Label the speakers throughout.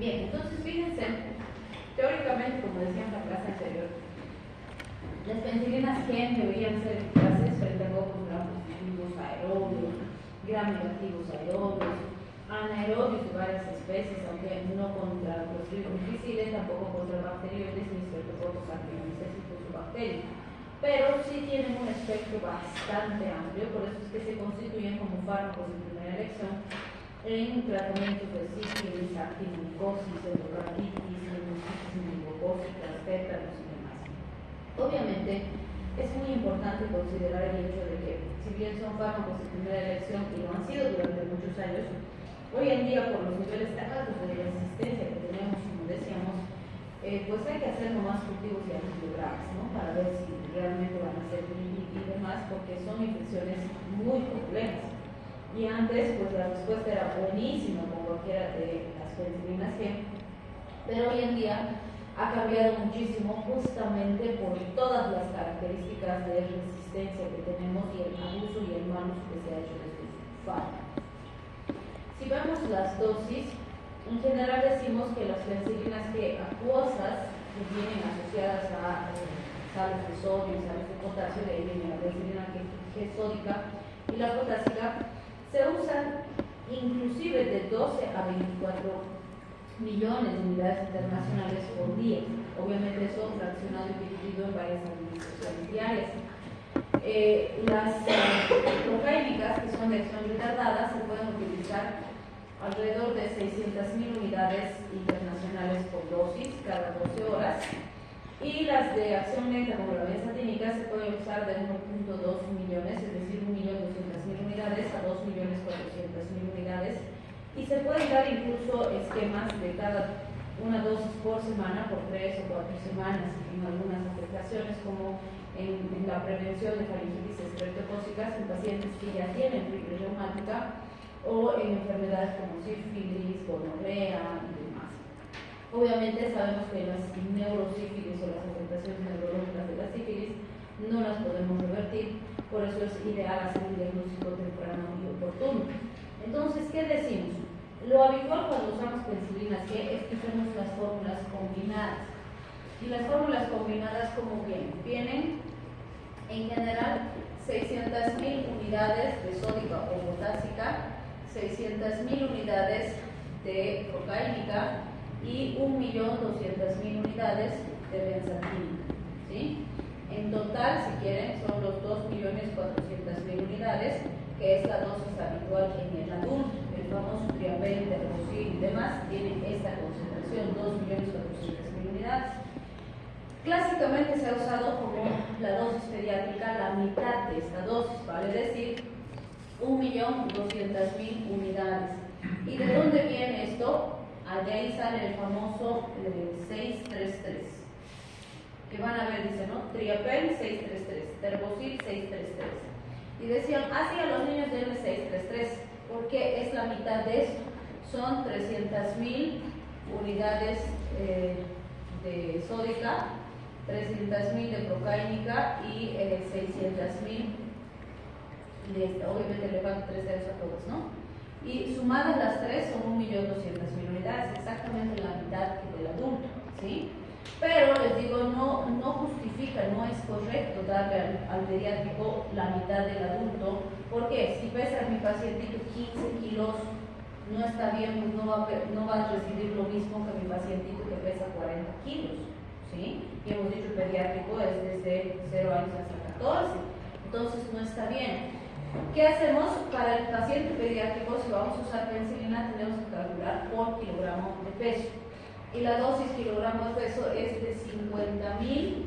Speaker 1: Bien, entonces fíjense, teóricamente, como decía en la clase anterior, las penicilinas G deberían ser eficaces frente a grupos gram positivos aerobios, gram negativos aerobios, anaerobios de varias especies, aunque no contra los virus difíciles, tampoco contra bacterioides ni estreptococcus actinomycetus o bacterias, pero sí tienen un espectro bastante amplio, por eso es que se constituyen como fármacos de primera elección en tratamientos de sífilis, actinomicosis, endocardititis, meningitis meningocócicas, tétanos y demás. Obviamente, es muy importante considerar el hecho de que, si bien son fármacos de primera elección y lo han sido durante muchos años, hoy en día, por los niveles tan altos de resistencia que tenemos, como decíamos, pues hay que hacer nomás cultivos y antivirales, ¿no? Para ver si realmente van a servir y demás, porque son infecciones muy complejas. Y antes, pues la respuesta era buenísima con cualquiera de las penicilinas G, pero hoy en día ha cambiado muchísimo justamente por todas las características de resistencia que tenemos y el abuso y el mal uso que se ha hecho de estos fármacos. Si vemos las dosis, en general decimos que las penicilinas G acuosas, que vienen asociadas a sales de sodio y sales de potasio, de ahí viene la penicilina G sódica y la potásica, se usan inclusive de 12 a 24 millones de unidades internacionales por día. Obviamente eso fraccionado y dividido en varias administraciones diarias. Las procánicas, que son de acción retardada, se pueden utilizar alrededor de 600.000 unidades internacionales por dosis cada 12 horas. Y las de acción lenta, como la benzatínica, se pueden usar de 1.2 millones, es decir, 1.200.000 unidades a 2.400.000 unidades. Y se pueden dar incluso esquemas de cada una dosis por semana, por 3 o 4 semanas, en algunas aplicaciones, como en la prevención de faringitis estreptocócicas en pacientes que ya tienen fiebre reumática o en enfermedades como sífilis, gonorrea y demás. Obviamente sabemos que las neurosífilis o las afectaciones neurológicas de la sífilis no las podemos revertir, por eso es ideal hacer un diagnóstico temprano y oportuno. Entonces, ¿qué decimos? Lo habitual cuando usamos penicilinas G es que usamos las fórmulas combinadas. Y las fórmulas combinadas, ¿cómo vienen? Vienen en general 600.000 unidades de sódica o potásica, 600.000 unidades de procáinica y 1.200.000 unidades de benzatínica, ¿sí? En total, si quieren, son los 2.400.000 unidades, que es la dosis habitual en el adulto. El famoso Triapel, Terbosil y demás tienen esta concentración, 2.400.000 unidades. Clásicamente se ha usado como la dosis pediátrica la mitad de esta dosis, vale decir 1.200.000 unidades. ¿Y de dónde viene esto? De ahí sale el famoso 633, que van a ver, dice, ¿no? Triapel 633, Terbosil 633. Y decían, así a los niños denle 633, porque es la mitad de esto. Son 300.000 unidades de sódica, 300.000 de procáinica y 600.000 de esta. Obviamente le faltan 3 ceros a todos, ¿no? Y sumadas las tres son 1.200.000 unidades, exactamente la mitad del adulto, ¿sí? Pero les digo, no justifica, no es correcto darle al pediátrico la mitad del adulto, porque si pesa mi pacientito 15 kilos, no está bien, pues no va a recibir lo mismo que mi pacientito que pesa 40 kilos, ¿sí? Y hemos dicho el pediátrico es desde 0 años hasta 14, entonces no está bien. ¿Qué hacemos? Para el paciente pediátrico, si vamos a usar penicilina, tenemos que calcular por kilogramo de peso. Y la dosis kilogramo de peso es de 50.000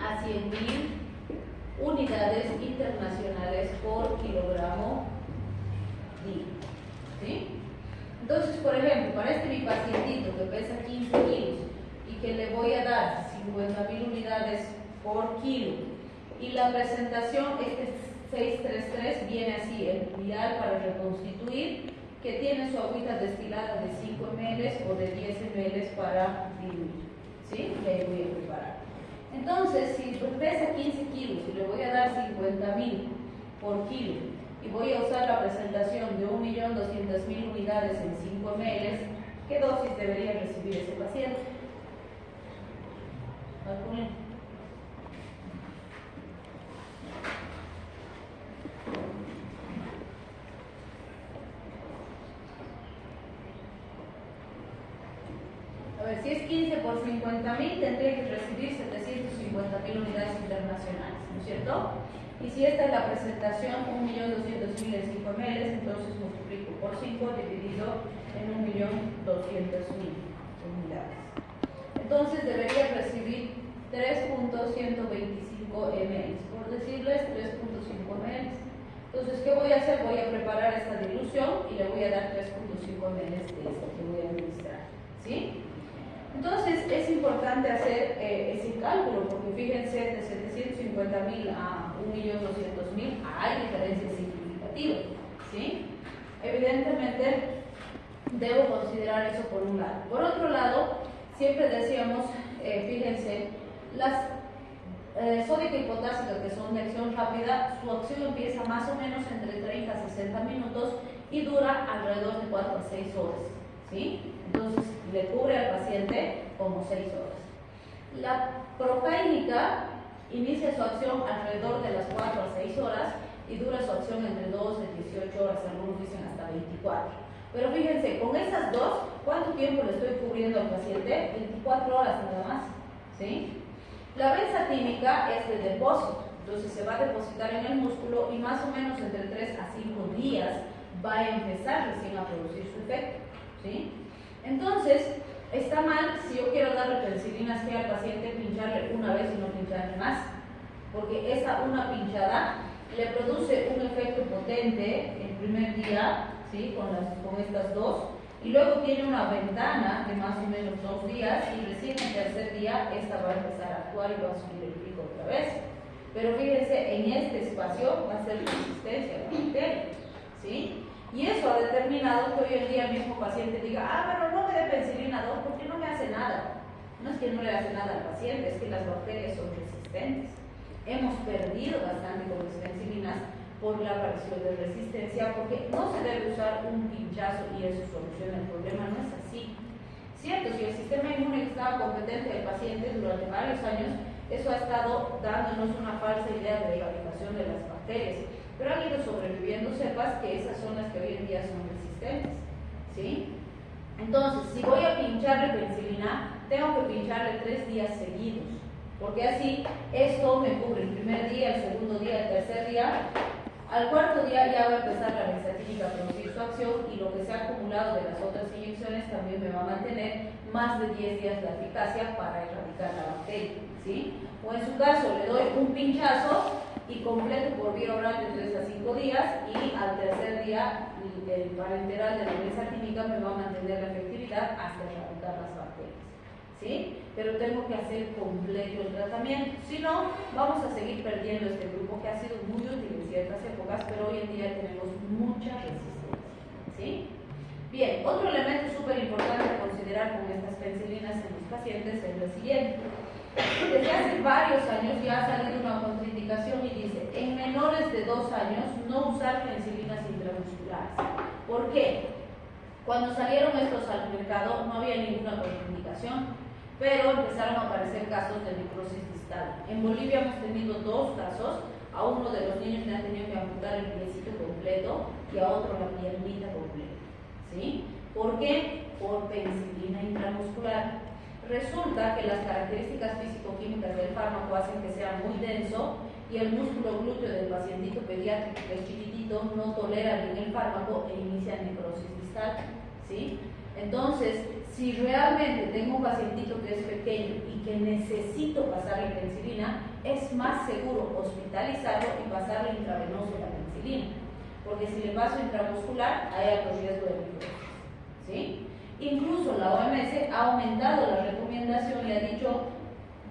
Speaker 1: a 100.000 unidades internacionales por kilogramo día, ¿sí? Entonces, por ejemplo, para este mi pacientito que pesa 15 kilos y que le voy a dar 50.000 unidades por kilo, y la presentación, este 633 viene así, el vial para reconstituir, que tiene su agüita destilada de 5 ml o de 10 ml para diluir, ¿sí? Y ahí voy a preparar. Entonces, si pesa 15 kilos y le voy a dar 50.000 por kilo y voy a usar la presentación de 1.200.000 unidades en 5 ml, ¿Qué dosis debería recibir ese paciente? Calculen. A ver, si es 15 por 50.000, tendría que recibir 750.000 unidades internacionales, ¿no es cierto? Y si esta es la presentación, 1.200.000 de 5 ml, entonces multiplico por 5 dividido en 1.200.000 unidades. Entonces debería recibir 3.125 ml, por decirles 3.5 ml. Entonces, ¿qué voy a hacer? Voy a preparar esta dilución y le voy a dar 3.5 ml de esto que voy a administrar, ¿sí? Entonces, es importante hacer ese cálculo, porque fíjense, de 750.000 a 1.200.000 hay diferencias significativas, ¿sí? Evidentemente, debo considerar eso por un lado. Por otro lado, siempre decíamos, fíjense, las sódica y potásica, que son de acción rápida, su acción empieza más o menos entre 30 a 60 minutos y dura alrededor de 4 a 6 horas, ¿sí? Entonces, le cubre al paciente como 6 horas. La procaínica inicia su acción alrededor de las 4 a 6 horas y dura su acción entre 2 a 18 horas, algunos dicen hasta 24. Pero fíjense, con esas dos, ¿cuánto tiempo le estoy cubriendo al paciente? 24 horas nada más, ¿sí? La benzatínica es de depósito, entonces se va a depositar en el músculo y más o menos entre 3 a 5 días va a empezar recién a producir su efecto, ¿sí? Entonces, está mal si yo quiero darle penicilinas que al paciente pincharle una vez y no pincharle más, porque esa una pinchada le produce un efecto potente el primer día, ¿sí? con estas dos, y luego tiene una ventana de más o menos 2 días y recién el tercer día esta va a empezar a actuar y va a subir el pico otra vez. Pero fíjense, en este espacio va a ser resistencia a la bacteria, ¿sí? Y eso ha determinado que hoy en día el mismo paciente diga, pero no me dé penicilina 2 porque no me hace nada. No es que no le hace nada al paciente, es que las bacterias son resistentes. Hemos perdido bastante con las penicilinas por la aparición de resistencia, porque no se debe usar un pinchazo y eso soluciona el problema, no es así. Cierto, si el sistema inmune estaba competente del paciente durante varios años, eso ha estado dándonos una falsa idea de erradicación de las bacterias, pero han ido sobreviviendo cepas que esas son las que hoy en día son resistentes, ¿sí? Entonces, si voy a pincharle penicilina, tengo que pincharle 3 días seguidos, porque así esto me cubre el primer día, el segundo día, el tercer día. Al cuarto día ya va a empezar la benzatínica a producir su acción y lo que se ha acumulado de las otras inyecciones también me va a mantener más de 10 días la eficacia para erradicar la bacteria, ¿sí? O en su caso le doy un pinchazo y completo por vía oral de 3 a 5 días y al tercer día el parenteral de la benzatínica me va a mantener la efectividad hasta erradicar las bacterias, ¿sí? Pero tengo que hacer completo el tratamiento, si no, vamos a seguir perdiendo este grupo que ha sido muy útil en ciertas épocas, pero hoy en día tenemos mucha resistencia, ¿sí? Bien, otro elemento súper importante a considerar con estas penicilinas en los pacientes es lo siguiente. Desde hace varios años ya ha salido una contraindicación y dice, en menores de 2 años no usar penicilinas intramusculares. ¿Por qué? Cuando salieron estos al mercado no había ninguna contraindicación, pero empezaron a aparecer casos de necrosis distal. En Bolivia hemos tenido 2 casos, a uno de los niños le han tenido que amputar el piecito completo y a otro la piernita completa, ¿sí? ¿Por qué? Por penicilina intramuscular. Resulta que las características físico-químicas del fármaco hacen que sea muy denso y el músculo glúteo del pacientito pediátrico, que es chiquitito, no tolera bien el fármaco e inicia necrosis distal, ¿sí? Entonces, si realmente tengo un pacientito que es pequeño y que necesito pasarle penicilina, es más seguro hospitalizarlo y pasarle intravenoso la penicilina, porque si le paso intramuscular hay alto riesgo de necrosis, ¿sí? Incluso la OMS ha aumentado la recomendación y ha dicho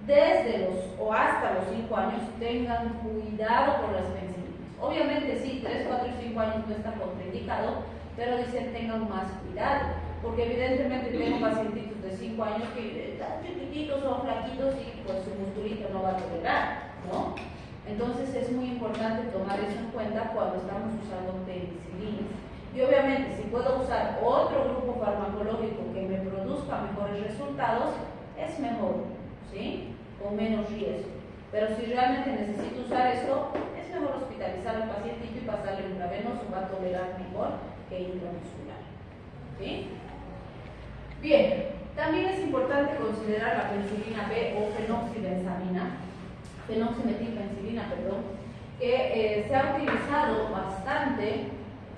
Speaker 1: desde los o hasta los 5 años tengan cuidado con las penicilinas. Obviamente sí, 3, 4 y 5 años no está contraindicado, pero dicen tengan más cuidado, porque evidentemente tengo pacientitos de 5 años que están chiquititos, son flaquitos y pues su musculito no va a tolerar, ¿no? Entonces es muy importante tomar eso en cuenta cuando estamos usando penicilinas. Y obviamente si puedo usar otro grupo farmacológico que me produzca mejores resultados, es mejor, ¿sí? Con menos riesgo. Pero si realmente necesito usar esto, es mejor hospitalizar al paciente y pasarle intravenoso, va a tolerar mejor que intramuscular, ¿sí? Bien, también es importante considerar la penicilina B o fenoximetilpenicilina, que se ha utilizado bastante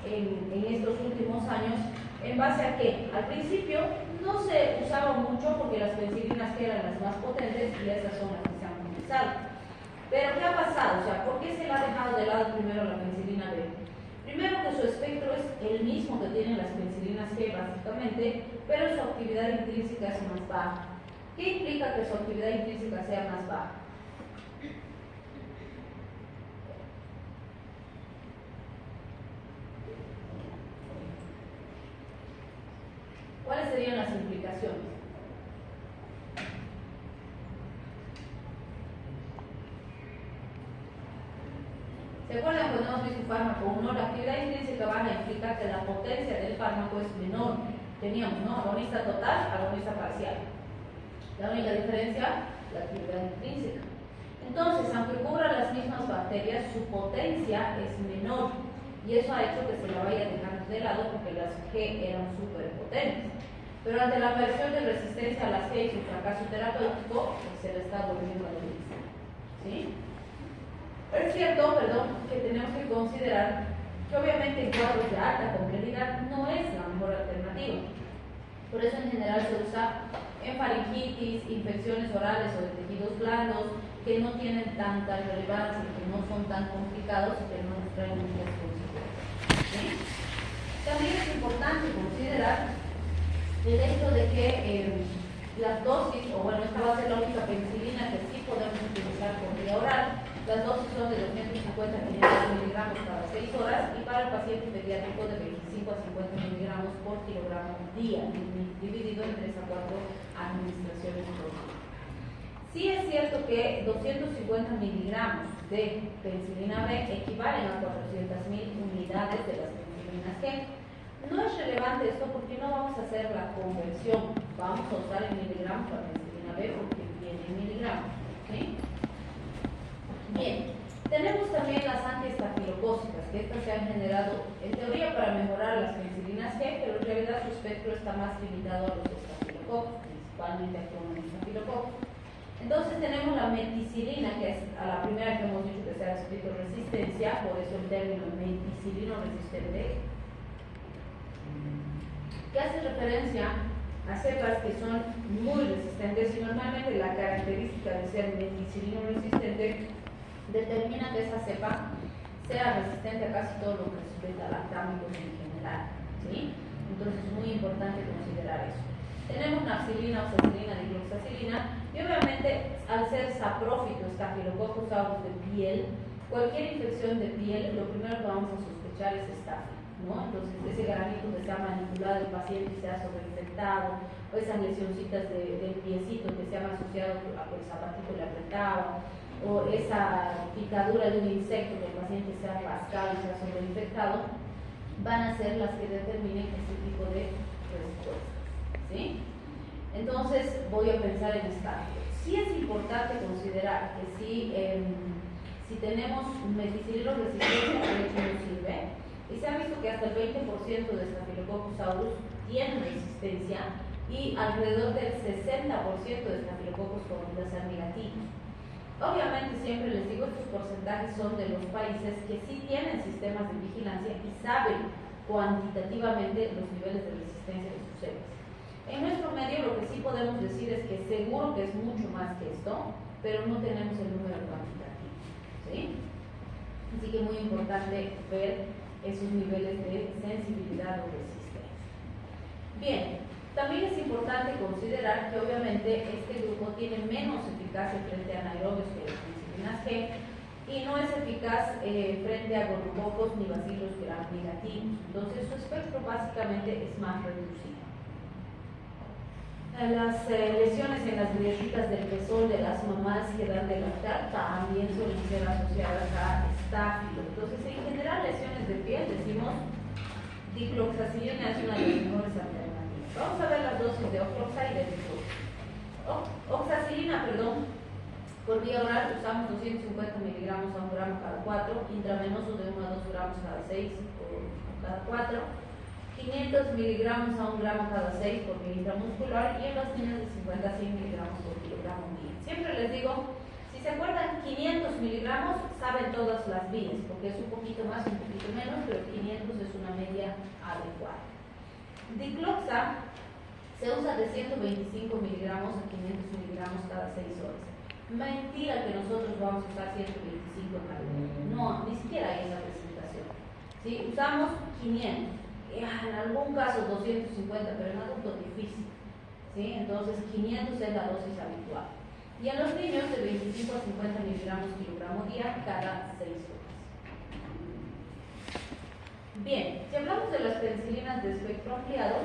Speaker 1: en estos últimos años. ¿En base a qué? Al principio no se usaba mucho porque las penicilinas que eran las más potentes y esas son las que se han utilizado. Pero ¿qué ha pasado? O sea, ¿por qué se le ha dejado de lado primero la penicilina B? Primero que su espectro es el mismo que tienen las penicilinas G básicamente, pero su actividad intrínseca es más baja. ¿Qué implica que su actividad intrínseca sea más baja? ¿Cuáles serían las implicaciones? ¿Se acuerdan cuando hemos visto fármaco 1? La actividad intrínseca baja implica que la potencia del fármaco es menor. Teníamos, ¿no? Agonista total, agonista parcial. La única diferencia, la actividad intrínseca. Entonces, aunque cubra las mismas bacterias, su potencia es menor. Y eso ha hecho que se la vaya dejando de lado porque las G eran súper potentes. Pero ante la aparición de resistencia a las G y su fracaso terapéutico, pues se le está volviendo a utilizar, ¿sí? Es cierto, que tenemos que considerar que obviamente en cuadros de alta complejidad no es la mejor alternativa. Por eso en general se usa en faringitis, infecciones orales o de tejidos blandos que no tienen tanta relevancia, que no son tan complicados y que no nos traen muchas consecuencias, ¿sí? También es importante considerar el hecho de que las dosis, o bueno, esta va a ser la única penicilina que sí podemos utilizar por vía oral. Las dosis son de 250 a 500 miligramos cada 6 horas y para el paciente pediátrico de 25 a 50 miligramos por kilogramo día, dividido en 3 a 4 administraciones por día. Sí es cierto que 250 miligramos de penicilina B equivalen a 400.000 unidades de las penicilinas G. No es relevante esto porque no vamos a hacer la conversión, vamos a usar en miligramos la penicilina B porque viene en miligramos, ¿sí? Bien, tenemos también las antiestafilocócicas, que estas se han generado en teoría para mejorar las penicilinas G, pero en realidad su espectro está más limitado a los estafilococos, principalmente actúan en estafilococos. Entonces tenemos la meticilina, que es a la primera que hemos dicho que se ha descrito resistencia, por eso el término meticilino resistente, que hace referencia a cepas que son muy resistentes y normalmente la característica de ser meticilino resistente determina que esa cepa sea resistente a casi todo lo que respecta a lactámicos en general, ¿sí? Entonces es muy importante considerar eso. Tenemos nafcilina, oxacilina, dicloxacilina y obviamente al ser saprófito, Staphylococcus aureus de piel, cualquier infección de piel, lo primero que vamos a sospechar es estafi, ¿no? Entonces ese granito que se ha manipulado el paciente y se ha sobreinfectado, o esas lesioncitas del piecito que se han asociado a que el zapatito le apretaba, o esa picadura de un insecto que el paciente se ha rascado y se ha sobreinfectado, van a ser las que determinen este tipo de respuestas, ¿sí? Entonces voy a pensar en estafi. Sí es importante considerar que si tenemos meticilino resistente, de hecho no sirve, y se ha visto que hasta el 20% de Staphylococcus aureus tiene resistencia y alrededor del 60% de Staphylococcus aureus ser negativos. Obviamente siempre les digo, estos porcentajes son de los países que sí tienen sistemas de vigilancia y saben cuantitativamente los niveles de resistencia de sus cepas. En nuestro medio lo que sí podemos decir es que seguro que es mucho más que esto, pero no tenemos el número cuantitativo, ¿sí? Así que es muy importante ver esos niveles de sensibilidad o resistencia. Bien. También es importante considerar que obviamente este grupo tiene menos eficacia frente a anaerobios que las penicilinas G y no es eficaz frente a gonococos ni bacilos gram negativos. Entonces su espectro básicamente es más reducido. Las lesiones en las grietas del pezón de las mamás que dan de lactar también suelen ser asociadas a estáfilo. Entonces en general lesiones de piel decimos dicloxacilina es una de las mejores alternativas. Vamos a ver las dosis de ofloxa y de oxacilina, por vía oral usamos 250 miligramos a 1 gramo cada 4, intravenoso de 1 a 2 gramos cada 6 por cada 4, 500 miligramos a 1 gramo cada 6 por vía intramuscular, y en las niñas de 50 a 100 miligramos por kilogramo día. Siempre les digo, si se acuerdan, 500 miligramos saben todas las vías, porque es un poquito más, un poquito menos, pero 500 es una media adecuada. Dicloxa se usa de 125 miligramos a 500 miligramos cada 6 horas. Mentira que nosotros vamos a usar 125 en algo. No, ni siquiera hay esa presentación. ¿Sí? Usamos 500, en algún caso 250, pero en adulto difícil. ¿Sí? Entonces 500 es la dosis habitual. Y en los niños de 25 a 50 miligramos kilogramo día cada 6 horas. Bien, si hablamos de las penicilinas de espectro ampliado,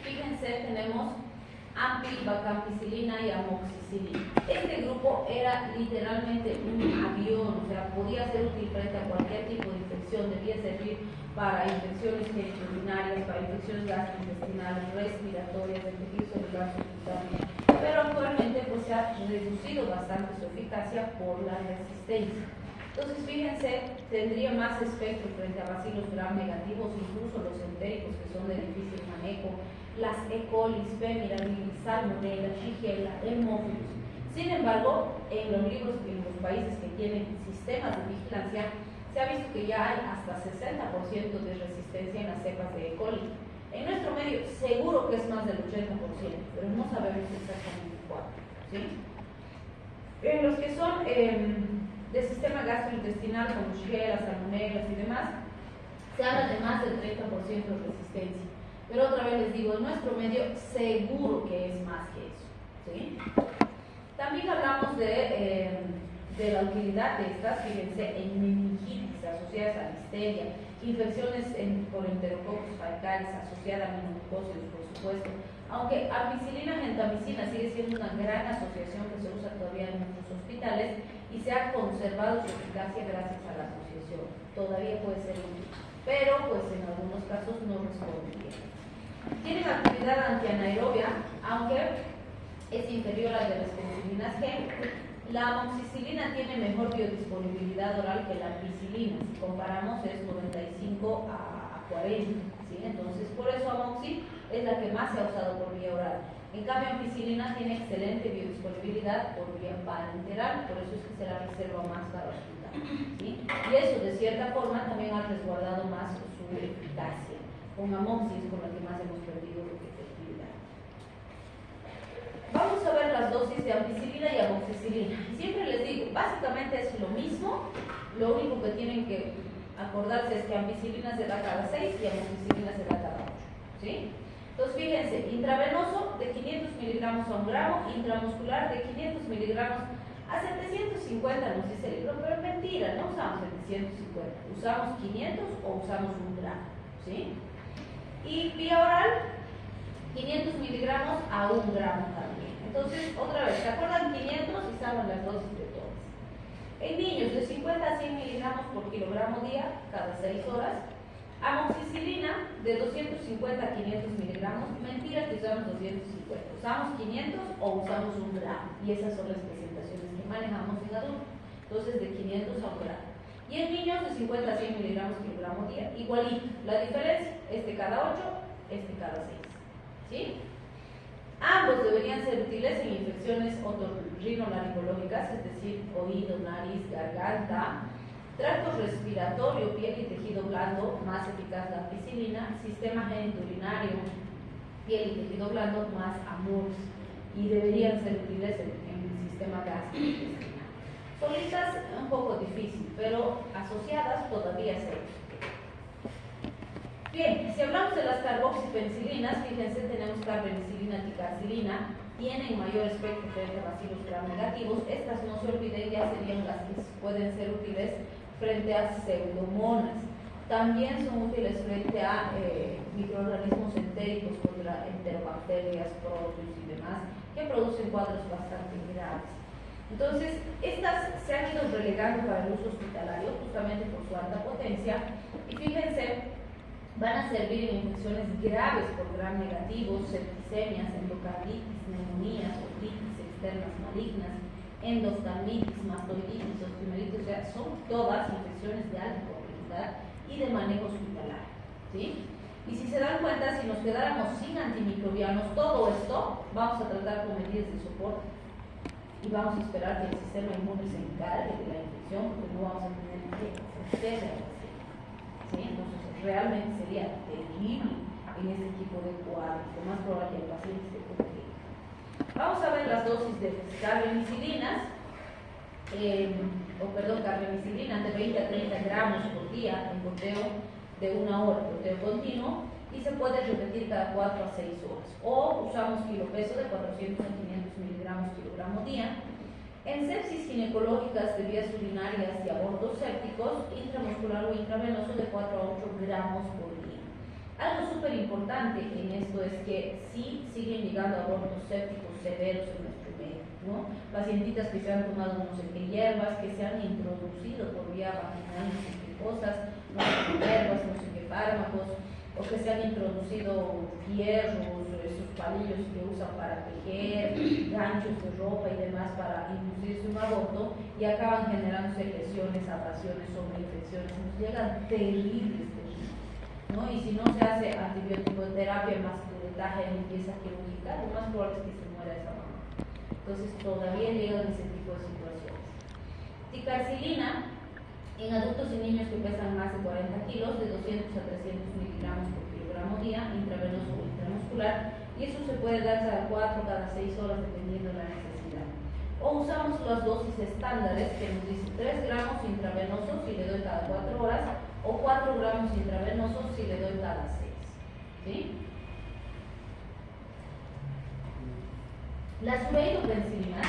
Speaker 1: fíjense, tenemos Ampli, vacampicilina y amoxicilina. Este grupo era literalmente un avión, o sea, podía ser útil frente a cualquier tipo de infección, debía servir para infecciones genitourinarias, para infecciones gastrointestinales, respiratorias, de tejido celular subcutáneo, pero actualmente pues se ha reducido bastante su eficacia por la resistencia. Entonces, fíjense, tendría más espectro frente a bacilos gram negativos, incluso los entéricos que son de difícil manejo, las E. coli, Femirabilis, Salmonella, Shigella, Haemophilus. Sin embargo, en los libros, en los países que tienen sistemas de vigilancia, se ha visto que ya hay hasta 60% de resistencia en las cepas de E. coli. En nuestro medio seguro que es más del 80%, pero no sabemos exactamente cuánto. ¿Sí? En los que son del sistema gastrointestinal, como Shigella, Salmonella y demás, se habla de más del 30% de resistencia. Pero otra vez les digo, en nuestro medio seguro que es más que eso. ¿Sí? También hablamos de la utilidad de estas, fíjense, en meningitis asociadas a listeria, infecciones por enterococos faecales asociadas a meningococios, por supuesto. Aunque ampicilina gentamicina sigue siendo una gran asociación que se usa todavía en muchos hospitales y se ha conservado su eficacia gracias a la asociación. Todavía puede ser útil, pero pues en algunos casos no responde bien. Tienen actividad antianaerobia, aunque es inferior a la de las penicilinas G. La amoxicilina tiene mejor biodisponibilidad oral que la ampicilina. Si comparamos es 95 a 40. ¿Sí? Entonces, por eso amoxi es la que más se ha usado por vía oral. En cambio, ampicilina tiene excelente biodisponibilidad por vía parenteral, por eso es que se la reserva más para el hospital. ¿Sí? Y eso, de cierta forma, también ha resguardado más su eficacia. Con amoxi es con la que más hemos perdido efectividad. Vamos a ver las dosis de ampicilina y amoxicilina. Siempre les digo, básicamente es lo mismo, lo único que tienen que acordarse es que ampicilina se da cada 6 y amoxicilina se da cada 8. ¿Sí? Entonces, fíjense, intravenoso de 500 miligramos a 1 gramo, intramuscular de 500 miligramos a 750, nos dice el libro, pero es mentira, no usamos 750, usamos 500 o usamos 1 gramo. ¿Sí? Y vía oral, 500 miligramos a 1 gramo también. Entonces, otra vez, ¿se acuerdan 500 y saben las dosis de todas? En niños, de 50 a 100 miligramos por kilogramo día, cada 6 horas. Amoxicilina, de 250 a 500 miligramos. Mentira que usamos 250. ¿Usamos 500 o usamos 1 gramo? Y esas son las presentaciones que manejamos en adultos. Entonces, de 500 a 1 gramo. Y en niños, de 50 a 100 miligramos kilogramo día, igualito. La diferencia, este cada 8, este cada 6. ¿Sí? Ambos deberían ser útiles en infecciones otorrinolaringológicas, es decir, oído, nariz, garganta, tracto respiratorio, piel y tejido blando, más eficaz la ampicilina, sistema genitourinario, piel y tejido blando, más amores, y deberían ser útiles en el sistema gastrointestinal. Solitas un poco difícil, pero asociadas todavía se usan. Bien, si hablamos de las carboxipenicilinas, fíjense, tenemos carbenicilina, ticarcilina, tienen mayor espectro frente a bacilos gram negativos. Estas, no se olviden, ya serían las que pueden ser útiles frente a pseudomonas. También son útiles frente a microorganismos entéricos contra enterobacterias, protios y demás, que producen cuadros bastante graves. Entonces, estas se han ido relegando para el uso hospitalario justamente por su alta potencia. Y fíjense Van a servir en infecciones graves por gram negativo, septicemias, endocarditis, neumonías, otitis externas malignas, endoftalmitis, mastoiditis, osteomelitis, o sea, son todas infecciones de alta complejidad y de manejo hospitalario, ¿sí? Y si se dan cuenta, si nos quedáramos sin antimicrobianos, todo esto vamos a tratar con medidas de soporte y vamos a esperar que el sistema inmune se encargue de la infección, porque no vamos a tener que hacer la infección, ¿sí? Entonces, realmente sería terrible en este tipo de cuadros, lo más probable que el paciente esté congénito. Vamos a ver las dosis de carbamicilinas, carbamicilina de 20 a 30 gramos por día en goteo de 1 hora, goteo continuo, y se puede repetir cada 4 a 6 horas. O usamos kilopeso de 400 a 500 miligramos kilogramo día. En sepsis ginecológicas de vías urinarias y abortos sépticos, intramuscular o intravenoso de 4 a 8 gramos por día. Algo súper importante en esto es que sí siguen llegando abortos sépticos severos en nuestro medio, ¿no? Pacientitas que se han tomado no sé qué hierbas, que se han introducido por vía vaginal no sé qué cosas, no sé qué hierbas, no sé qué fármacos, o que se han introducido fierros, esos palillos que usan para tejer, ganchos de ropa y demás para inducirse un aborto, y acaban generándose lesiones, abrasiones, sobreinfecciones, nos llegan terribles, ¿no? Y si no se hace antibiótico terapia más curetaje, limpieza quirúrgica, lo más probable es que se muera esa mamá. Entonces todavía llegan ese tipo de situaciones. Ticarcilina en adultos y niños que pesan más de 40 kilos, de 200 a 300 miligramos por kilogramo día, intravenoso o intramuscular, y eso se puede dar cada 4, cada 6 horas dependiendo de la necesidad. O usamos las dosis estándares que nos dicen 3 gramos intravenosos si le doy cada 4 horas, o 4 gramos intravenosos si le doy cada 6. ¿Sí? La subeinopenicilina,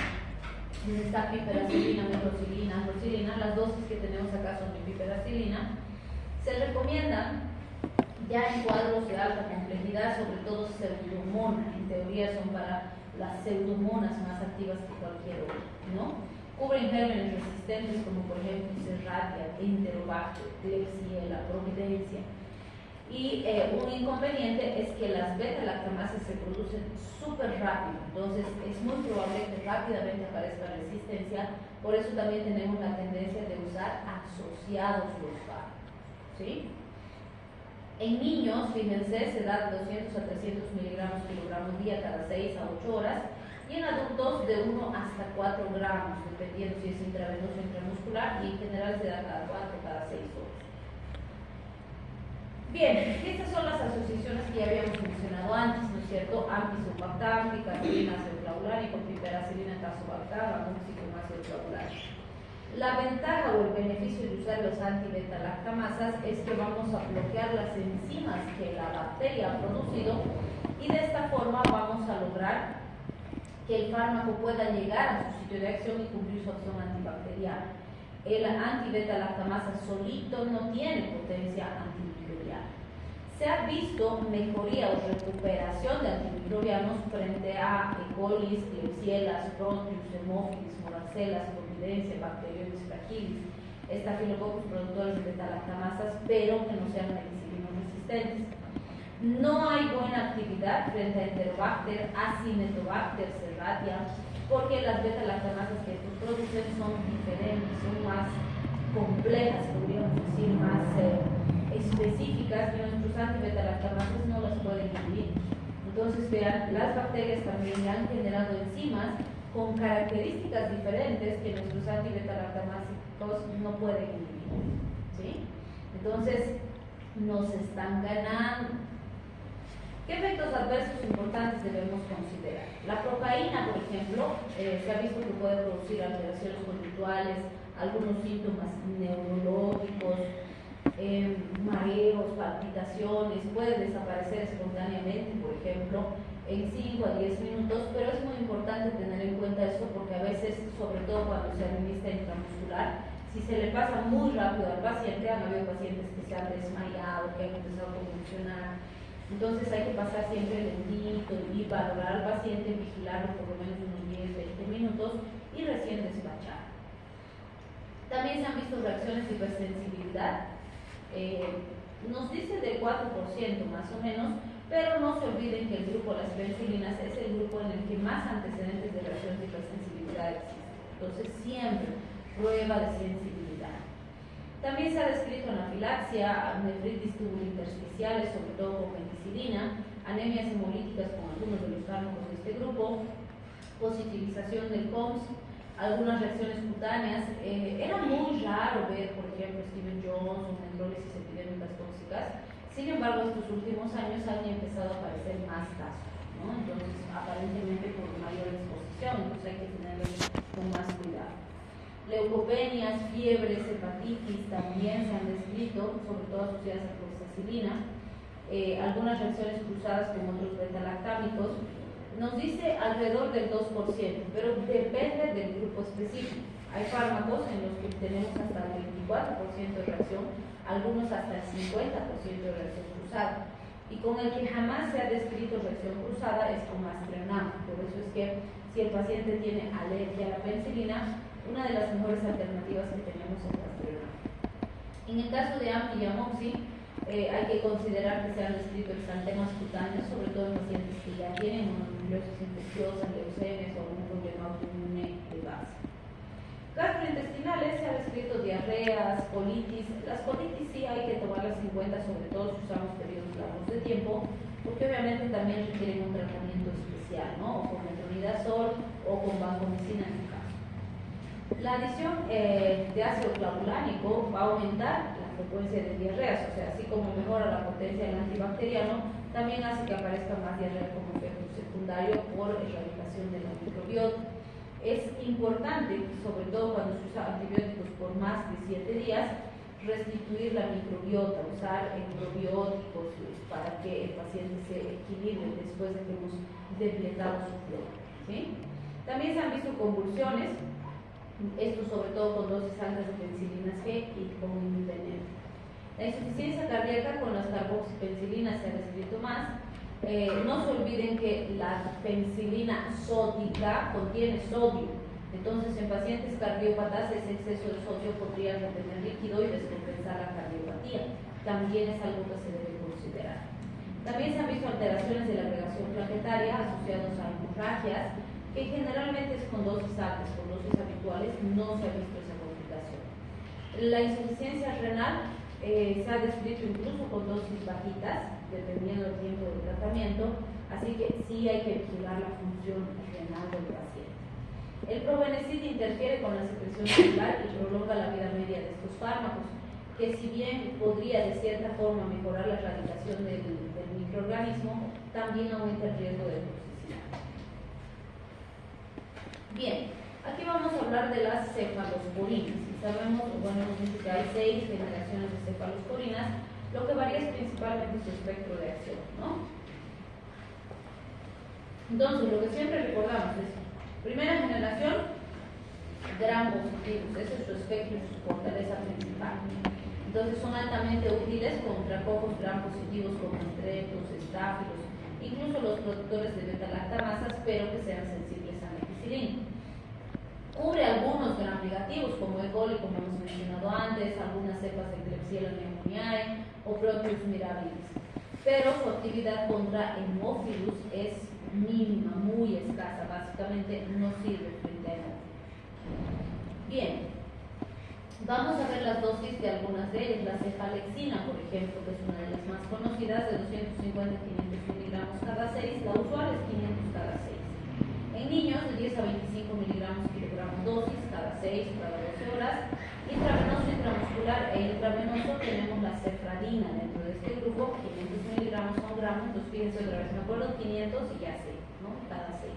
Speaker 1: donde está piperacilina, metrocilina, ambrosilina, las dosis que tenemos acá son de piperacilina, se recomiendan ya en cuadros de alta complejidad, sobre todo pseudomonas. En teoría son para las pseudomonas más activas que cualquier otra, ¿no? Cubren gérmenes resistentes como por ejemplo Serratia, Enterobacter, Klebsiella, Providencia. Y un inconveniente es que las beta-lactamasas se producen súper rápido, entonces es muy probable que rápidamente aparezca resistencia, por eso también tenemos la tendencia de usar asociados los fármacos, ¿sí? En niños, fíjense, se da de 200 a 300 miligramos kilogramos día cada 6 a 8 horas, y en adultos de 1 hasta 4 gramos, dependiendo si es intravenoso o intramuscular, y en general se da cada 4 cada 6 horas. Bien, estas son las asociaciones que ya habíamos mencionado antes, ¿no es cierto? Ampicilobactam, picarilina ceutlaulari, con piperacilina tazobactam, amoxicilina ceutlaulari. La ventaja o el beneficio de usar los anti-beta-lactamasas es que vamos a bloquear las enzimas que la bacteria ha producido, y de esta forma vamos a lograr que el fármaco pueda llegar a su sitio de acción y cumplir su acción antibacteriana. El anti-beta-lactamasa solito no tiene potencia antimicrobiana. Se ha visto mejoría o recuperación de antimicrobianos frente a E. coli, Klebsiella, Proteus, Haemophilus, Moracelas, Providencia, Bacteroides fragilis, Staphylococcus productores de beta-lactamasas, pero que no sean penicilinos resistentes. No hay buena actividad frente a Enterobacter, Acinetobacter, Serratia, porque las beta-lactamasas que estos producen son diferentes, son más complejas, podríamos decir, más específicas, y nuestros anti-beta-lactamasas no las pueden inhibir. Entonces, vean, las bacterias también han generado enzimas con características diferentes que nuestros anti-beta-lactamásicos no pueden inhibir, ¿sí? Entonces, nos están ganando. ¿Qué efectos adversos importantes debemos considerar? La procaína, por ejemplo, se ha visto que puede producir alteraciones conductuales, algunos síntomas neurológicos, mareos, palpitaciones, puede desaparecer espontáneamente, por ejemplo, en 5 a 10 minutos, pero es muy importante tener en cuenta esto porque a veces, sobre todo cuando se administra intramuscular, si se le pasa muy rápido al paciente, han habido pacientes que se han desmayado, que han empezado a convulsionar. Entonces hay que pasar siempre lentito y valorar al paciente, vigilarlo por lo menos unos 10-20 minutos y recién despachar. También se han visto reacciones de hipersensibilidad Nos dice del 4% más o menos, pero no se olviden que el grupo de las penicilinas es el grupo en el que más antecedentes de reacción de hipersensibilidad existen. Entonces, siempre prueba de sensibilidad. También se ha descrito anafilaxia, nefritis tubulointersticiales, sobre todo con penicilina, anemias hemolíticas con algunos de los fármacos de este grupo, positivización del COMS, algunas reacciones cutáneas. Era muy raro ver, por ejemplo, Steven Jones o necrólisis epidémicas tóxicas. Sin embargo, estos últimos años han empezado a aparecer más casos, ¿no? Entonces, aparentemente por mayor exposición, entonces hay que tenerlo con más cuidado. Leucopenias, fiebres, hepatitis también se han descrito, sobre todo asociadas a proxacilina. Algunas reacciones cruzadas con otros beta-lactámicos. Nos dice alrededor del 2%, pero depende del grupo específico. Hay fármacos en los que tenemos hasta el 24% de reacción, algunos hasta el 50% de reacción cruzada. Y con el que jamás se ha descrito reacción cruzada es con Mastrianam. Por eso es que si el paciente tiene alergia a la penicilina, una de las mejores alternativas que tenemos es Mastrianam. En el caso de AMPI y Amoxi, hay que considerar que se han descrito exantemas cutáneos, sobre todo en pacientes que ya tienen mononucleosis infecciosa, leucemias o algún problema autoinmune de base. Gastrointestinales se ha descrito diarreas, colitis. Las colitis sí hay que tomarlas en cuenta, sobre todo si usamos periodos largos de tiempo, porque obviamente también requieren un tratamiento especial, ¿no? O con metronidazol o con vancomicina en su caso. La adición de ácido clavulánico va a aumentar la frecuencia de diarreas, o sea, así como mejora la potencia del antibacteriano, también hace que aparezca más diarrea como efecto secundario por erradicación de la microbiota. Es importante, sobre todo cuando se usa antibióticos por más de 7 días, restituir la microbiota, usar probióticos para que el paciente se equilibre después de que hemos depletado su flora, ¿sí? También se han visto convulsiones, esto sobre todo con dosis altas de penicilinas G y con imipenem. La insuficiencia cardíaca con las carboxipenicilinas se ha descrito más. No se olviden que la penicilina sódica contiene sodio, entonces en pacientes cardiópatas ese exceso de sodio podría retener líquido y descompensar la cardiopatía. También es algo que se debe considerar. También se han visto alteraciones de la agregación plaquetaria asociadas a hemorragias, que generalmente es con dosis altas, con dosis habituales no se ha visto esa complicación. La insuficiencia renal se ha descrito incluso con dosis bajitas, dependiendo del tiempo del tratamiento, así que sí hay que vigilar la función renal del paciente. El probenecid interfiere con la secreción celular y prolonga la vida media de estos fármacos, que si bien podría de cierta forma mejorar la erradicación del microorganismo, también aumenta el riesgo de toxicidad. Bien, aquí vamos a hablar de las cefalosporinas. Y sabemos, bueno, hemos visto que hay 6 generaciones de cefalosporinas, lo que varía es principalmente su espectro de acción, ¿no? Entonces, lo que siempre recordamos es, primera generación, gram positivos, ese es su espectro y su fortaleza principal. Entonces, son altamente útiles contra cocos gram positivos como entretos, estáfilos, incluso los productores de beta-lactamasas, pero que sean sensibles a methicilina. Cubre algunos gram negativos, como E. coli, como hemos mencionado antes, algunas cepas de Klebsiella pneumoniae o Proteus mirabilis. Pero su actividad contra Haemophilus es mínima, muy escasa, básicamente no sirve frente a Haemophilus. Bien, vamos a ver las dosis de algunas de ellas. La cefalexina, por ejemplo, que es una de las más conocidas, de 250 a 500 miligramos cada 6, la usual es 500 cada 6. En niños, de 10 a 25 miligramos kilogramo dosis, cada 6 o cada 12 horas. Intravenoso, intramuscular e intravenoso tenemos la cefradina dentro de este grupo, 500 miligramos a 1 gramo, entonces fíjense otra vez, me acuerdo, 500 y ya 6, ¿no? Cada 6.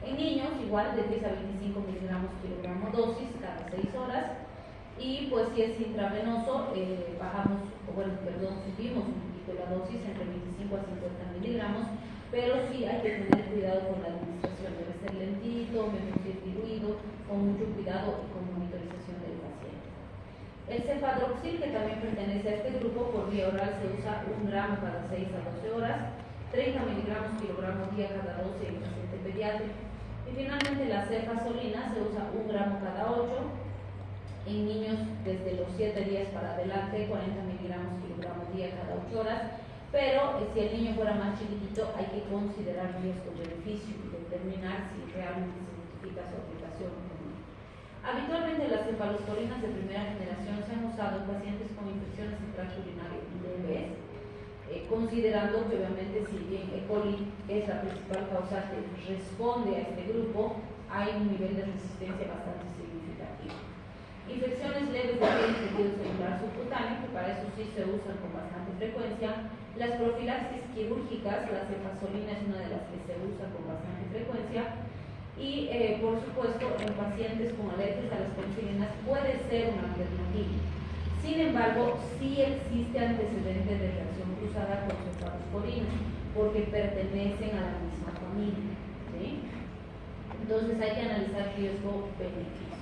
Speaker 1: En niños, igual, de 10 a 25 miligramos kilogramo dosis, cada 6 horas. Y pues si es intravenoso, subimos un poquito la dosis entre 25 a 50 miligramos, pero sí hay que tener cuidado con la administración, debe ser lentito, menos diluido, con mucho cuidado y con monitorización del paciente. El cefadroxil, que también pertenece a este grupo, por vía oral se usa 1 gramo cada 6 a 12 horas, 30 miligramos kilogramo día cada 12 en paciente pediátrico. Y finalmente la cefazolina se usa 1 gramo cada 8, En niños desde los 7 días para adelante, 40 miligramos kilogramo día cada 8 horas. Pero si el niño fuera más chiquitito, hay que considerar riesgo-beneficio y determinar si realmente se justifica su aplicación o no. Habitualmente las cefalosporinas de primera generación se han usado en pacientes con infecciones en tracto urinario leves, considerando que obviamente si bien E. coli es la principal causante, responde a este grupo, hay un nivel de resistencia bastante significativo. Infecciones leves de tejido celular subcutáneo, que para eso sí se usan con bastante frecuencia. Las profilaxis quirúrgicas, la cefazolina es una de las que se usa con bastante frecuencia. Y por supuesto, en pacientes con alergias a las penicilinas puede ser una alternativa. Sin embargo, sí existe antecedente de reacción cruzada con cefalosporina, porque pertenecen a la misma familia, ¿sí? Entonces hay que analizar riesgo-beneficio.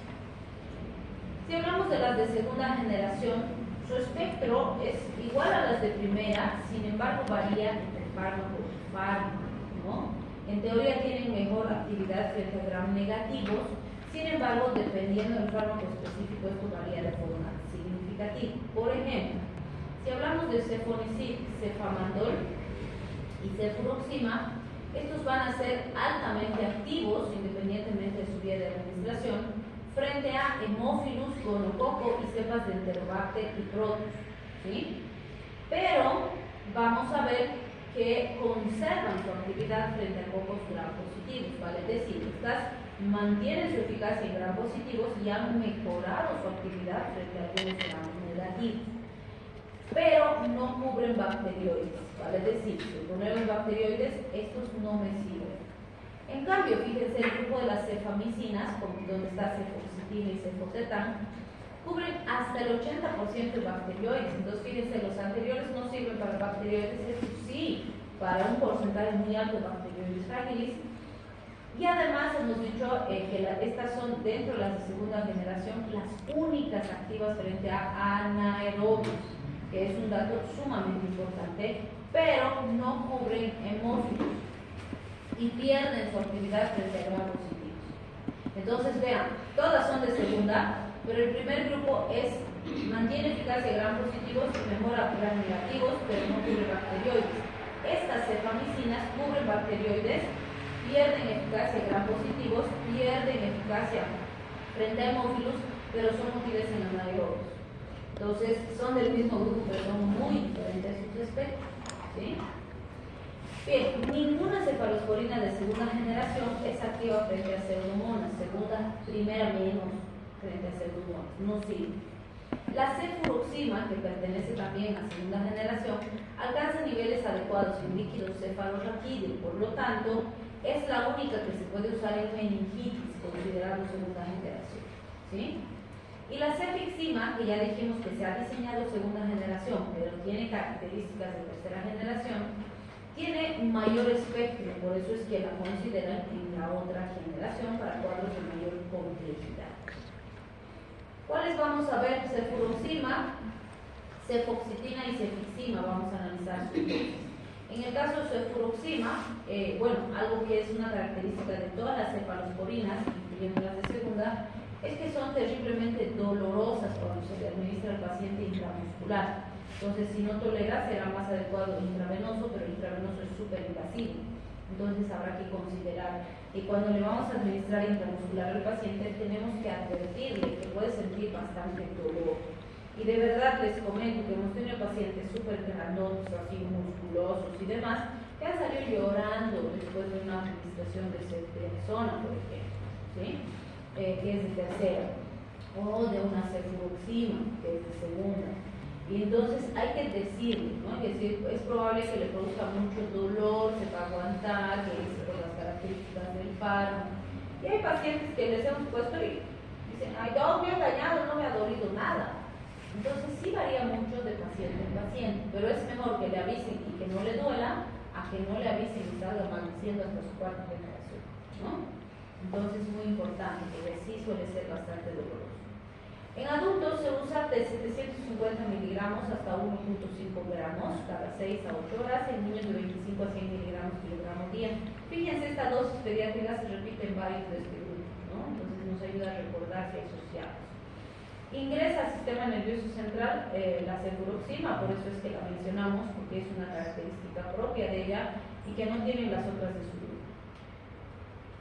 Speaker 1: Si hablamos de las de segunda generación, su espectro es igual a las de primera, sin embargo varía entre fármaco y fármaco, ¿no? En teoría tienen mejor actividad frente a gram negativos, sin embargo, dependiendo del fármaco específico, esto varía de forma significativa. Por ejemplo, si hablamos de cefonicid, cefamandol y cefuroxima, estos van a ser altamente activos, independientemente de su vía de administración, frente a hemófilus, gonococo y cepas de enterobacter y protus, ¿sí? Pero vamos a ver que conservan su actividad frente a cocos gram positivos, ¿vale? Es decir, estas mantienen su eficacia en gram positivos y han mejorado su actividad frente a algunos gram negativos, pero no cubren bacterioides, ¿vale? Es decir, si ponemos bacterioides, estos no me sirven. En cambio, fíjense, el grupo de las cefamicinas, donde está cefoxitina y cefotetán, cubren hasta el 80% de bacterioides. Entonces, fíjense, los anteriores no sirven para bacterioides, estos sí, para un porcentaje muy alto de bacterioides fragilis. Y además hemos dicho que estas son, dentro de las de segunda generación, las únicas activas frente a anaerobios, que es un dato sumamente importante, pero no cubren hemófilos y pierden su actividad frente a gram positivos. Entonces, vean, todas son de segunda, pero el primer grupo mantiene eficacia gram positivos y mejora gram negativos, pero no cubre bacterioides. Estas cefamicinas cubren bacterioides, pierden eficacia gram positivos, pierden eficacia frente a hemófilos, pero son útiles en anaerobios. Entonces, son del mismo grupo, pero son muy diferentes sus espectros, ¿sí? Bien, ninguna cefalosporina de segunda generación es activa frente a pseudomonas, primera menos frente a pseudomonas, no sirve. La cefuroxima, que pertenece también a segunda generación, alcanza niveles adecuados en líquido cefalorraquídeo, por lo tanto, es la única que se puede usar en meningitis, considerando segunda generación, ¿sí? Y la cefixima, que ya dijimos que se ha diseñado segunda generación, pero tiene características de tercera generación, tiene un mayor espectro, por eso es que la consideran en la otra generación para cuadros de mayor complejidad. ¿Cuáles vamos a ver? Cefuroxima, cefoxitina y cefixima, vamos a analizar sus dosis. En el caso de cefuroxima, algo que es una característica de todas las cefalosporinas, incluyendo las de segunda, es que son terriblemente dolorosas cuando se le administra al paciente intramuscular. Entonces, si no tolera, será más adecuado intravenoso, pero el intravenoso es súper invasivo. Entonces, habrá que considerar que cuando le vamos a administrar intramuscular al paciente, tenemos que advertirle que puede sentir bastante dolor. Y de verdad les comento que hemos tenido pacientes súper grandotes, así musculosos y demás, que han salido llorando después de una administración de ceftriaxona, por ejemplo, ¿sí? Que es de tercera, o de una cefuroxima, que es de segunda. Y entonces hay que decirle, ¿no? Es decir, es probable que le produzca mucho dolor, se va a aguantar, que es por las características del fármaco. Y hay pacientes que les hemos puesto y dicen, ay, todo me ha dañado, no me ha dolido nada. Entonces sí varía mucho de paciente en paciente, pero es mejor que le avisen y que no le duela, a que no le avisen y salga maldiciendo hasta su cuarta generación, ¿no? Entonces es muy importante, porque sí suele ser bastante doloroso. En adultos se usa de 750 miligramos hasta 1.5 gramos cada 6 a 8 horas, en niños de 25 a 100 miligramos kilogramo día. Fíjense, esta dosis pediátrica se repite en varios de este grupo, ¿no? Entonces nos ayuda a recordar que hay asociados. Ingresa al sistema nervioso central la cefuroxima, por eso es que la mencionamos, porque es una característica propia de ella y que no tienen las otras de su grupo.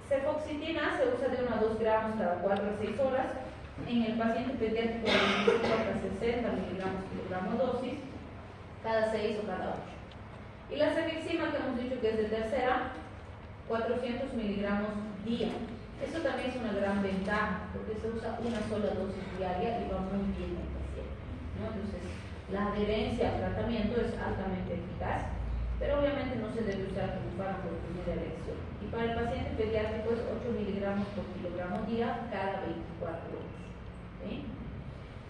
Speaker 1: Cefoxitina se usa de 1 a 2 gramos cada 4 a 6 horas en el paciente pediátrico de 25 hasta 60 miligramos kilogramo dosis cada 6 o cada 8. Y la cefixima, que hemos dicho que es de tercera, 400 miligramos día. Eso también es una gran ventaja, porque se usa una sola dosis diaria y va muy bien el paciente, ¿no? Entonces, la adherencia al tratamiento es altamente eficaz, pero obviamente no se debe usar como fármaco de primera elección. Y para el paciente pediátrico es 8 miligramos por kilogramo día cada 24 horas. ¿Sí?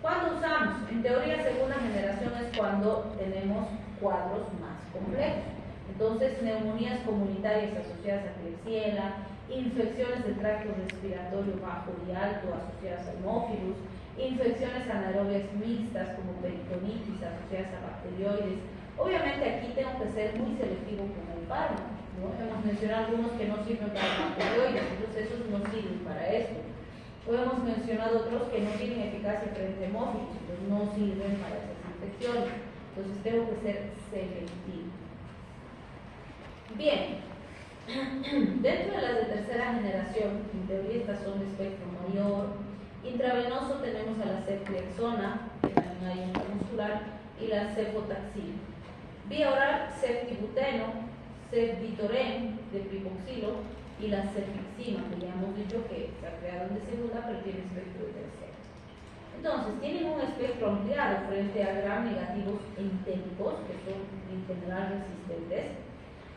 Speaker 1: ¿Cuándo usamos? En teoría, segunda generación es cuando tenemos cuadros más complejos. Entonces, neumonías comunitarias asociadas a Klebsiella, infecciones del tracto respiratorio bajo y alto asociadas a hemófilus, infecciones anaerobias mixtas como peritonitis asociadas a bacterioides. Obviamente aquí tengo que ser muy selectivo con el fármaco, ¿no? Hemos mencionado algunos que no sirven para bacterioides, entonces esos no sirven para esto. O hemos mencionado otros que no tienen eficacia frente a hemófilos, entonces no sirven para esas infecciones. Entonces tengo que ser selectivo. Bien, dentro de las de tercera generación, en teoría estas son de espectro mayor. Intravenoso tenemos a la ceftriaxona, que también hay intramuscular, y la cefotaxima. Vía oral, ceftibuteno, cefditoren de pripoxilo y la cefixima, que ya hemos dicho que se ha creado de segunda, pero tiene espectro de tercera. Entonces, tienen un espectro ampliado frente a gram negativos entéricos, que son en general resistentes.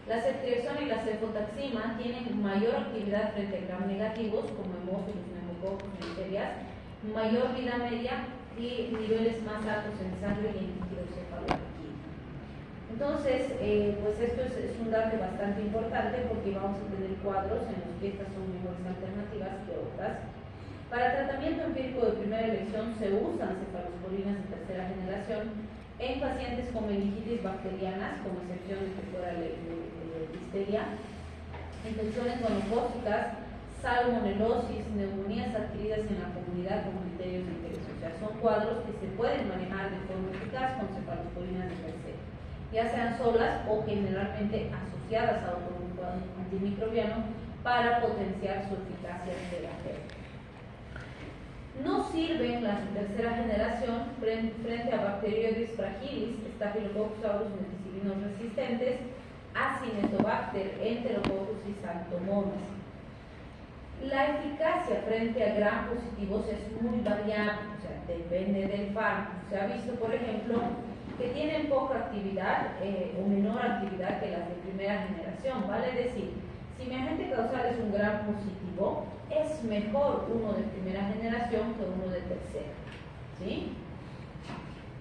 Speaker 1: La ceftriaxona y la cefotaxima tienen mayor actividad frente a gram negativos, como hemófilos, neumococos, bacterias, mayor vida media y niveles más altos en sangre y en líquido cefalorraquídeo. Entonces, pues esto es un dato bastante importante porque vamos a tener cuadros en los que estas son mejores alternativas que otras. Para tratamiento empírico de primera elección se usan cefalosporinas de tercera generación en pacientes con meningitis bacterianas, con excepción de que fuera listeria, infecciones gonocócicas, salmonelosis, neumonías adquiridas en la comunidad con criterios de interés. O sea, son cuadros que se pueden manejar de forma eficaz con cefalosporinas de tercera, ya sean solas o generalmente asociadas a otro grupo antimicrobiano para potenciar su eficacia terapéutica. No sirven las de tercera generación frente a Bacteroides fragilis, Staphylococcus aureus meticillinos resistentes, Acinetobacter, Enterococcus y Xanthomonas. La eficacia frente a gram positivos es muy variable, o sea, depende del fármaco. Se ha visto, por ejemplo, que tienen poca actividad o menor actividad que las de primera generación, vale decir, si mi agente causal es un gram positivo, es mejor uno de primera generación que uno de tercera, ¿sí?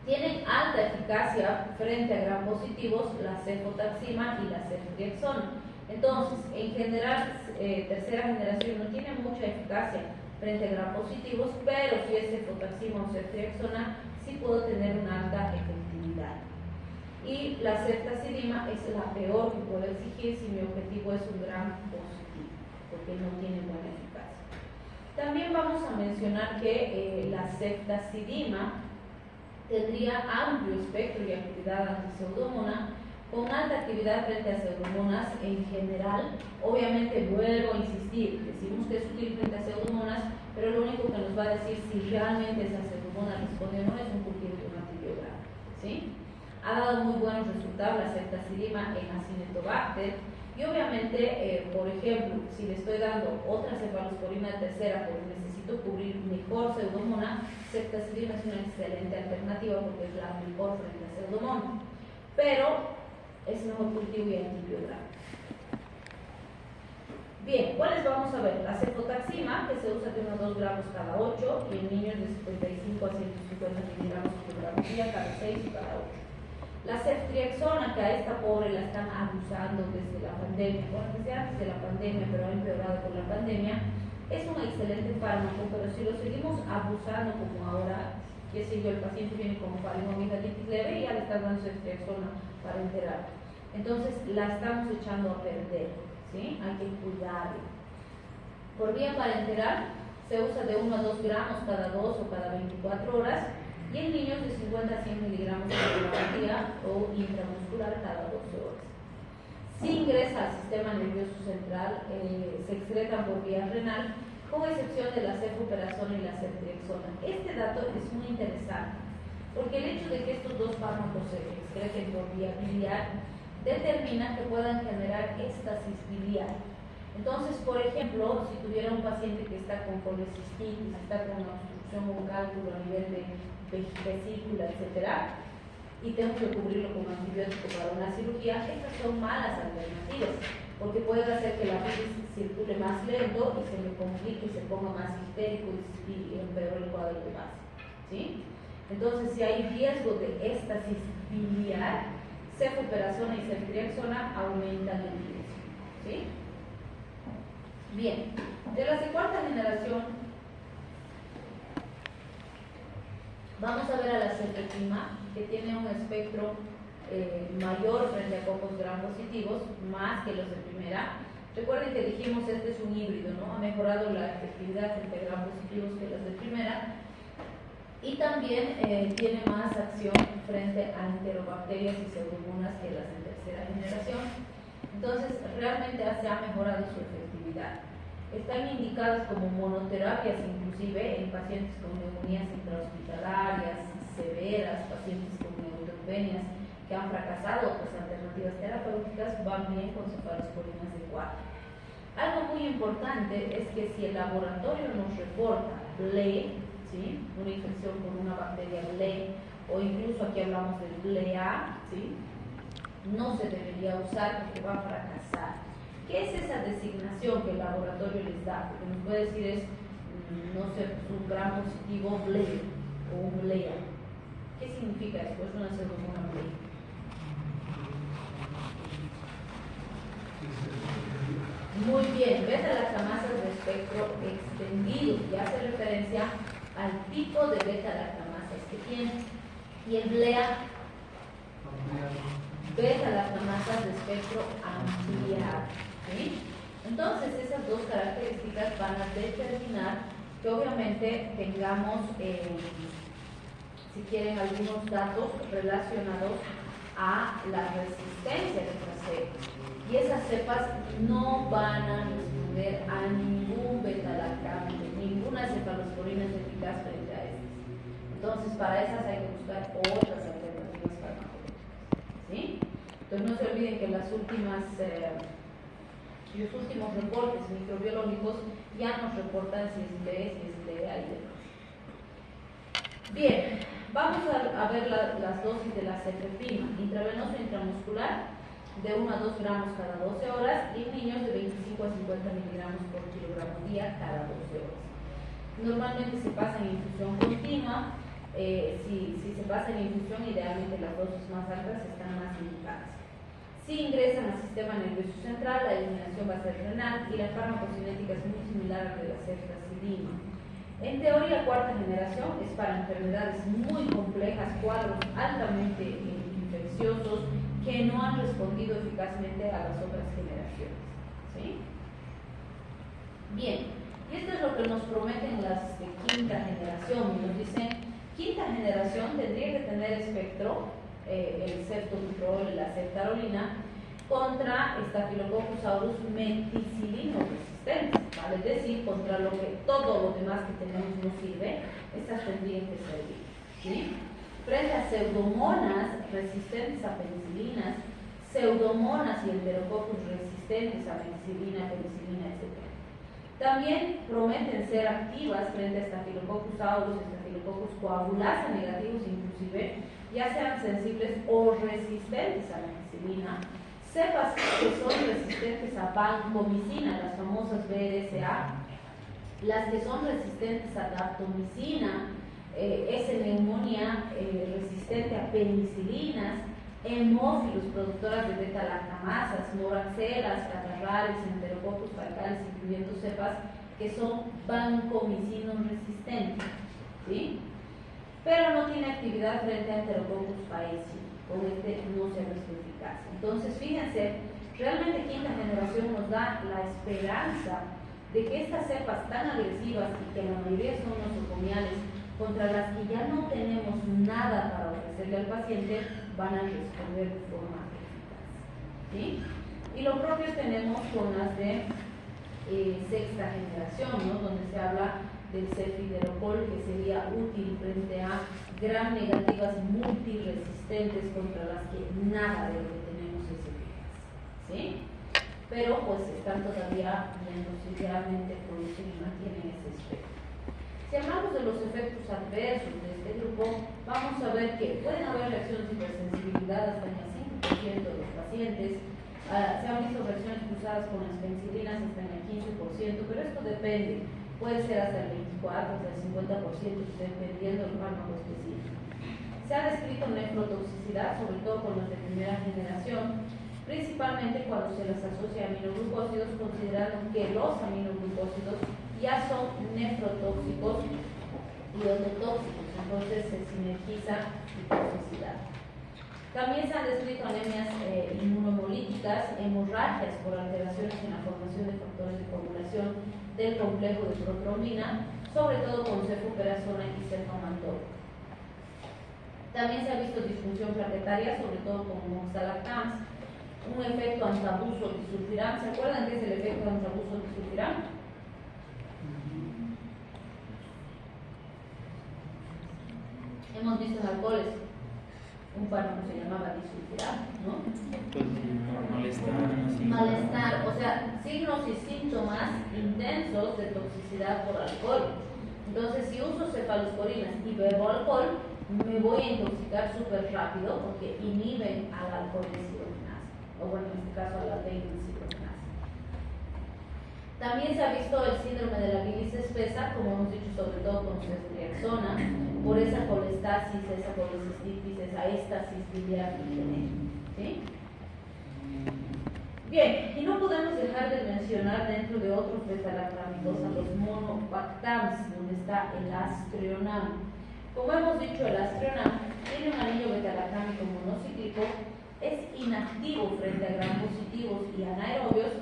Speaker 1: Tienen alta eficacia frente a gram positivos la cefotaxima y la ceftriaxona. Entonces, en general, tercera generación no tiene mucha eficacia frente a gram positivos, pero si es cefotaxima o ceftriaxona, sí puedo tener una alta efectividad. Y la ceftazidima es la peor que puedo exigir si mi objetivo es un gram positivo, porque no tiene buena eficacia. También vamos a mencionar que la ceftazidima tendría amplio espectro y actividad antipseudomona, con alta actividad frente a pseudomonas en general. Obviamente, vuelvo a insistir, decimos que es útil frente a pseudomonas, pero lo único que nos va a decir si realmente esa pseudomona responde o no es un cultivo de un antibiograma, ¿sí? Ha dado muy buenos resultados la ceftazidima en Acinetobacter y obviamente, por ejemplo, si le estoy dando otra cefalosporina de tercera porque necesito cubrir mejor pseudomona, ceftazidima es una excelente alternativa porque es la mejor frente a pseudomona, pero es mejor cultivo y antibiograma. Bien, ¿cuáles vamos a ver? La cefotaxima, que se usa de 1 a 2 gramos cada 8 y en niños de 75 a 150 miligramos por gramo día cada 6 y cada 8. La ceftriaxona, que a esta pobre la están abusando desde la pandemia, bueno, desde antes de la pandemia, pero ha empeorado con la pandemia, es un excelente fármaco, pero si lo seguimos abusando como ahora, qué sé yo, el paciente viene con faringomigalitis leve y ya le están dando ceftriaxona para enterar. Entonces la estamos echando a perder, ¿sí? Hay que cuidarla. Por vía parenteral se usa de 1 a 2 gramos cada 2 o cada 24 horas, y en niños de 50 a 100 miligramos por día o intramuscular cada 12 horas. Si ingresa al sistema nervioso central, se excretan por vía renal, con excepción de la ceftriaxona y la ceftriaxona. Este dato es muy interesante, porque el hecho de que estos dos fármacos se excreten por vía biliar determina que puedan generar éstasis biliar. Entonces, por ejemplo, si tuviera un paciente que está con colecistitis, está con una obstrucción o un cálculo a nivel de vesícula, etc., y tengo que cubrirlo con antibiótico para una cirugía, estas son malas alternativas, porque puede hacer que la bilis circule más lento y se me complique, se ponga más histérico y empeore el cuadro de base, ¿sí? Entonces, si hay riesgo de éstasis biliar, ceftriaxona y ceftriaxona aumentan el riesgo, ¿sí? Bien, de las de cuarta generación, vamos a ver a la cefepima, que tiene un espectro mayor frente a copos gram positivos, más que los de primera. Recuerden que dijimos este es un híbrido, ¿no? Ha mejorado la efectividad frente a gram positivos que los de primera, y también tiene más acción frente a enterobacterias y pseudomonas que las de tercera generación. Entonces, realmente se ha mejorado su efectividad. Están indicadas como monoterapias inclusive en pacientes con neumonías intrahospitalarias severas, pacientes con neutropenias que han fracasado otras alternativas terapéuticas, van bien con cefalosporinas de 4. Algo muy importante es que si el laboratorio nos reporta BLE, ¿sí?, una infección con una bacteria BLE, o incluso aquí hablamos del BLEA, ¿sí?, no se debería usar porque va a fracasar. ¿Qué es esa designación que el laboratorio les da? Porque nos puede decir es, no sé, pues un gram positivo BLE o un BLEA. ¿Qué significa esto? Es una pseudomona BLE. Muy bien, beta-lactamasas de espectro extendido, y hace referencia al tipo de beta-lactamasas que tiene. Y el BLEA, beta-lactamasas de espectro ampliado, ¿sí? Entonces, esas dos características van a determinar que obviamente tengamos, si quieren, algunos datos relacionados a la resistencia de estas cepas. Y esas cepas no van a responder a ningún beta-lactamo, ninguna cefalosporina es eficaz frente a estas. Entonces, para esas hay que buscar otras alternativas farmacológicas, ¿sí? Entonces, no se olviden que los últimos reportes microbiológicos ya nos reportan si es BLE, si es BLEA y demás. Bien, vamos a ver las dosis de la cefepima, intravenoso e intramuscular, de 1 a 2 gramos cada 12 horas, y en niños de 25 a 50 miligramos por kilogramo día cada 12 horas. Normalmente se pasa en infusión continua. Si se pasa en infusión, idealmente las dosis más altas están más indicadas. Si ingresan al sistema nervioso central, la eliminación va a ser renal, y la farmacocinética es muy similar a la de la ceftriaxona. En teoría, cuarta generación es para enfermedades muy complejas, cuadros altamente infecciosos que no han respondido eficazmente a las otras generaciones, ¿sí? Bien, y esto es lo que nos prometen las de quinta generación. Nos dicen, quinta generación tendría que tener espectro, el ceftobiprol y la ceftarolina, contra Staphylococcus aureus meticilino resistentes, ¿vale? Es decir, contra lo que todo lo demás que tenemos no sirve, estas tendrían que servir, ¿sí? Frente a pseudomonas resistentes a penicilinas, pseudomonas y enterococcus resistentes a penicilina, etc. También prometen ser activas frente a Staphylococcus aureus, Staphylococcus coagulasa negativos inclusive, ya sean sensibles o resistentes a la penicilina. Cepas que son resistentes a vancomicina, las famosas BRSA, las que son resistentes a daptomicina, S-neumonía resistente a penicilinas, hemófilos productoras de beta-lactamasas, moraxelas, catarrares, enterococcus faecales, incluyendo cepas que son vancomicinos resistentes, ¿sí? Pero no tiene actividad frente a enterococcus faecium. Con este no se ha visto eficaz. Entonces, fíjense, realmente quinta generación nos da la esperanza de que estas cepas tan agresivas y que la mayoría son nosocomiales, contra las que ya no tenemos nada para ofrecerle al paciente, van a responder de forma eficaz. ¿Sí? Y lo propio tenemos con las de sexta generación, ¿no? Donde se habla del ceftriaxone, que sería útil frente a gram negativas multiresistentes contra las que nada de lo que tenemos es eficaz. ¿Sí? Pero pues están todavía viendo si realmente producen y mantienen ese efecto. Si hablamos de los efectos adversos de este grupo, vamos a ver que pueden haber reacciones de hipersensibilidad hasta en el 5% de los pacientes. Se han visto reacciones cruzadas con las penicilinas hasta en el 15%, pero esto depende. Puede ser hasta el 24%, hasta el 50%, dependiendo del fármaco específico. Se ha descrito nefrotoxicidad, sobre todo con los de primera generación, principalmente cuando se les asocia a aminoglucósidos, considerando que los aminoglucósidos ya son nefrotóxicos y ototóxicos, entonces se sinergiza y toxicidad. También se han descrito anemias inmunomolíticas, hemorragias por alteraciones en la formación de factores de coagulación del complejo de protrombina, sobre todo con cefoperazona y cefamantol. También se ha visto disfunción plaquetaria, sobre todo con oxalactams, un efecto antabuso disulfiram. ¿Se acuerdan qué es el efecto antabuso disulfiram? Hemos visto en alcoholes un fármaco se llamaba disulfiram, ¿no? Malestar, o sea, signos y síntomas intensos de toxicidad por alcohol. Entonces, si uso cefalosporinas y bebo alcohol, me voy a intoxicar súper rápido porque inhiben a la alcoholdeshidrogenasa, o bueno, en este caso a la aldehidrogenasa. También se ha visto el síndrome de la bilis espesa, como hemos dicho, sobre todo con ceftriaxona, por esa colestasis, esa colecistitis, esa éstasis biliar genética. ¿Sí? Bien, y no podemos dejar de mencionar dentro de otros beta-lactamidos a los monobactams, donde está el aztreonam. Como hemos dicho, el aztreonam tiene un anillo beta-lactámico monocíclico, es inactivo frente a gram positivos y anaerobios,